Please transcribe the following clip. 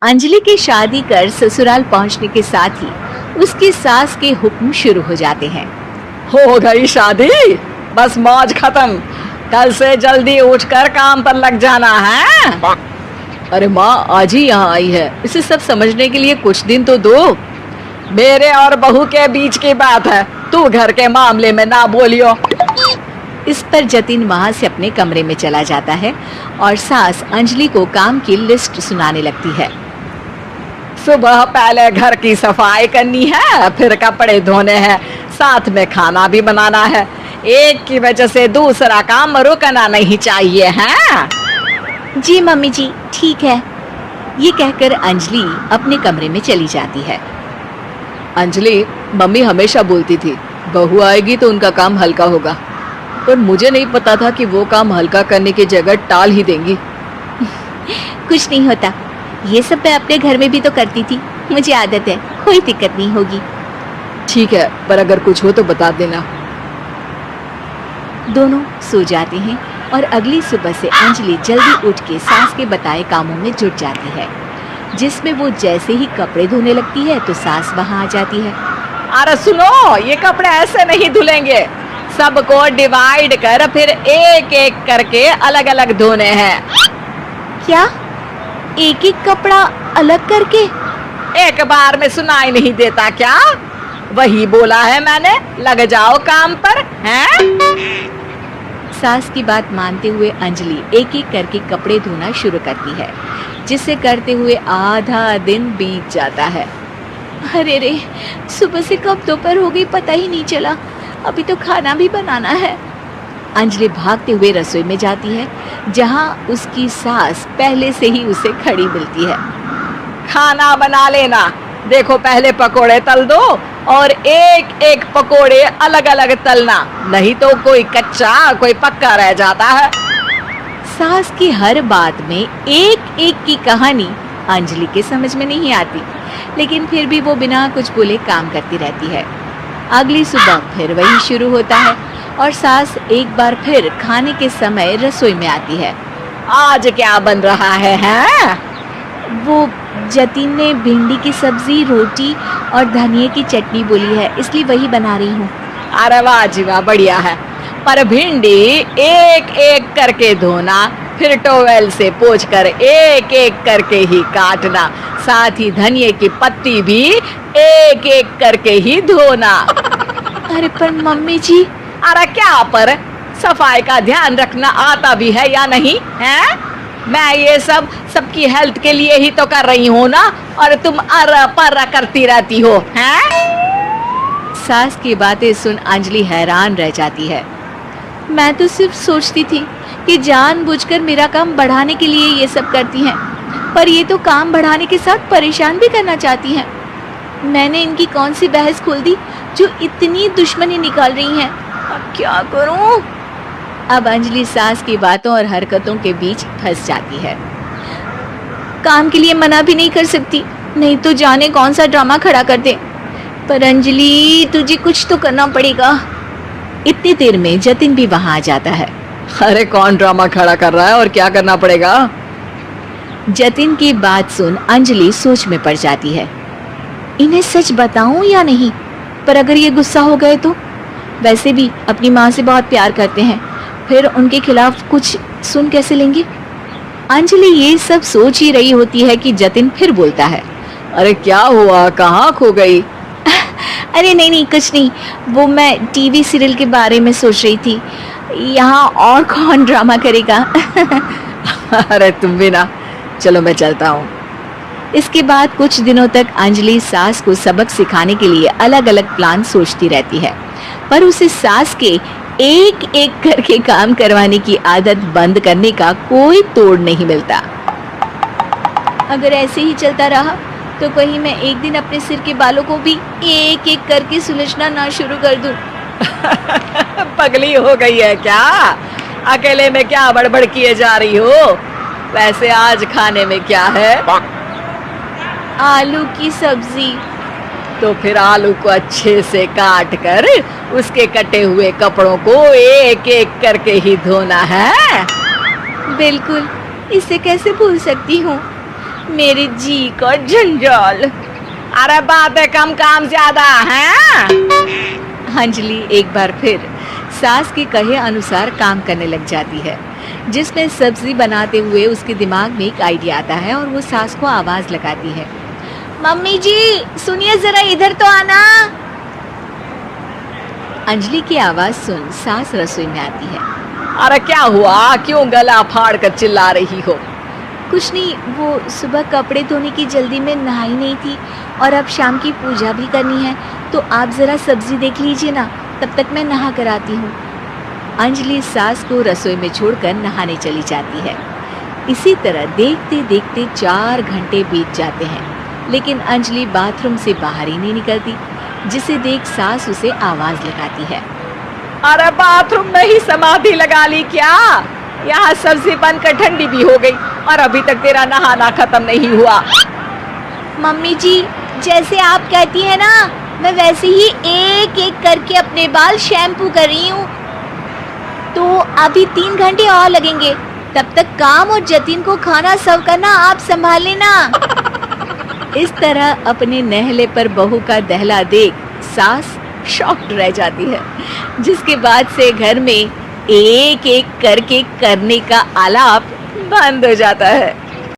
अंजलि की शादी कर ससुराल पहुंचने के साथ ही उसकी सास के हुक्म शुरू हो जाते हैं। हो गई शादी, बस मौज खत्म। कल से जल्दी उठकर काम पर लग जाना है। अरे माँ आज ही यहाँ आई है, इसे सब समझने के लिए कुछ दिन तो दो। मेरे और बहू के बीच की बात है, तू घर के मामले में ना बोलियो। इस पर जतिन वहां से अपने कमरे में चला जाता है और सास अंजलि को काम की लिस्ट सुनाने लगती है। सुबह पहले घर की सफाई करनी है, फिर कपड़े धोने हैं, साथ में खाना भी बनाना है। एक की वजह से दूसरा काम रुकना नहीं चाहिए है। जी मम्मी जी ठीक है। ये कहकर अंजलि अपने कमरे में चली जाती है। अंजलि, मम्मी हमेशा बोलती थी बहू आएगी तो उनका काम हल्का होगा, पर मुझे नहीं पता था कि वो काम हल्का करने की जगह टाल ही देंगी। कुछ नहीं होता, ये सब मैं अपने घर में भी तो करती थी, मुझे आदत है, कोई दिक्कत नहीं होगी। ठीक है, पर अगर कुछ हो तो बता देना। दोनों सो जाते हैं और अगली सुबह से अंजलि जल्दी उठ के सास के बताए कामों में जुट जाती है, जिसमें वो जैसे ही कपड़े धोने लगती है तो सास वहां आ जाती है। अरे सुनो, ये कपड़े ऐसे नहीं धुलेंगे, सबको डिवाइड कर फिर एक एक करके अलग अलग धोने हैं। क्या एक एक कपड़ा अलग करके? एक बार में सुनाई नहीं देता क्या? वही बोला है मैंने, लग जाओ काम पर। हैं? सास की बात मानते हुए अंजलि एक एक करके कपड़े धोना शुरू करती है, जिसे करते हुए आधा दिन बीत जाता है। अरे रे, सुबह से कब दोपहर हो गई पता ही नहीं चला, अभी तो खाना भी बनाना है। अंजलि भागते हुए रसोई में जाती है, जहां उसकी सास पहले से ही उसे खड़ी मिलती है। खाना बना लेना, देखो पहले पकोड़े तल दो और एक एक पकोड़े अलग अलग तलना, नहीं तो कोई कच्चा कोई पक्का रह जाता है। सास की हर बात में एक एक की कहानी अंजलि के समझ में नहीं आती, लेकिन फिर भी वो बिना कुछ बोले काम करती रहती है। अगली सुबह फिर वही शुरू होता है और सास एक बार फिर खाने के समय रसोई में आती है। आज क्या बन रहा है, हैं? वो जतिन ने भिंडी की सब्जी, रोटी और धनिए की चटनी बोली है, इसलिए वही बना रही हूँ। अरे वाह जी वाह, बढ़िया है। पर भिंडी एक एक करके धोना, फिर टोवेल से पोंछकर एक एक करके ही काटना, साथ ही धनिए की पत्ती भी एक एक करके ही धोना। अरे पर मम्मी जी। अरे क्या पर, सफाई का ध्यान रखना आता भी है या नहीं है? मैं ये सब सबकी हेल्थ के लिए ही तो कर रही हूँ ना, और तुम अर पर करती रहती हो हैं? सास की बातें सुन अंजलि हैरान रह जाती है। मैं तो सिर्फ सोचती थी कि जानबूझकर मेरा काम बढ़ाने के लिए ये सब करती हैं, पर ये तो काम बढ़ाने के साथ परेशान भी करना चाहती हैं। मैंने इनकी कौन सी बहस खोल दी जो इतनी दुश्मनी निकाल रही हैं? अब क्या करूं? अब अंजलि सास की बातों और हरकतों के बीच फंस जाती है। काम के लिए मना भी नहीं कर सकती, नहीं तो जाने कौन सा ड्रामा खड़ा कर दे। पर अंजलि तुझे कुछ तो करना पड़ेगा। इतनी देर में जतिन भी वहां आ जाता है। अरे कौन ड्रामा खड़ा कर रहा है और क्या करना पड़ेगा? जतिन की बात सुन अंजलि सोच में पड़ जाती है। इन्हें सच बताऊं या नहीं? पर अगर ये गुस्सा हो गए तो? वैसे भी अपनी माँ से बहुत प्यार करते हैं, फिर उनके खिलाफ कुछ सुन कैसे लेंगे? अंजलि ये सब सोच ही रही होती है कि जतिन फिर बोलता है। अरे क्या हुआ, कहाँ खो गई? अरे नहीं नहीं कुछ नहीं, वो मैं टीवी सीरियल के बारे में सोच रही थी। यहाँ और कौन ड्रामा करेगा? अरे तुम भी ना, चलो मैं चलता हूँ। इसके बाद कुछ दिनों तक अंजलि सास को सबक सिखाने के लिए अलग अलग प्लान सोचती रहती है, पर उसे सास के एक एक करके काम करवाने की आदत बंद करने का कोई तोड़ नहीं मिलता। अगर ऐसे ही चलता रहा तो कहीं मैं एक दिन अपने सिर के बालों को भी एक एक करके सुलझना ना शुरू कर दूं। पगली हो गई है क्या? अकेले में क्या बड़बड़ किए जा रही हो? वैसे आज खाने में क्या है? आलू की सब्जी। तो फिर आलू को अच्छे से काट कर उसके कटे हुए कपड़ों को एक एक करके ही धोना है। बिल्कुल, इसे कैसे भूल सकती हूँ। मेरे जी का जंजाल। अरे बातें कम काम ज्यादा हैं। अंजलि एक बार फिर सास के कहे अनुसार काम करने लग जाती है, जिसमें सब्जी बनाते हुए उसके दिमाग में एक आइडिया आता है और वो सास को आवाज लगाती है, मम्मी जी सुनिए जरा इधर तो आना। अंजलि की आवाज सुन सास रसोई में आती है। अरे क्या हुआ, क्यों गला फाड़ कर चिल्ला रही हो? कुछ नहीं, वो सुबह कपड़े धोने की जल्दी में नहाई नहीं थी और अब शाम की पूजा भी करनी है, तो आप जरा सब्जी देख लीजिए ना, तब तक मैं नहा कर आती हूँ। अंजलि सास को रसोई में छोड़कर नहाने चली जाती है। इसी तरह देखते देखते 4 घंटे बीत जाते हैं, लेकिन अंजलि बाथरूम से बाहर ही नहीं निकलती, जिसे देख सास उसे आवाज लगाती है। अरे बाथरूम में ही समाधि लगा ली क्या? यहाँ सब्जी बनकर ठंडी भी हो गई और अभी तक तेरा नहाना खत्म नहीं हुआ। मम्मी जी जैसे आप कहती हैं ना, मैं वैसे ही एक एक करके अपने बाल शैम्पू कर रही हूँ, तो अभी 3 घंटे और लगेंगे, तब तक काम और जतिन को खाना सर्व करना आप संभाल लेना। इस तरह अपने नहले पर बहू का दहला देख सास शॉक्ड रह जाती है, जिसके बाद से घर में एक एक करके करने का आलाप बंद हो जाता है।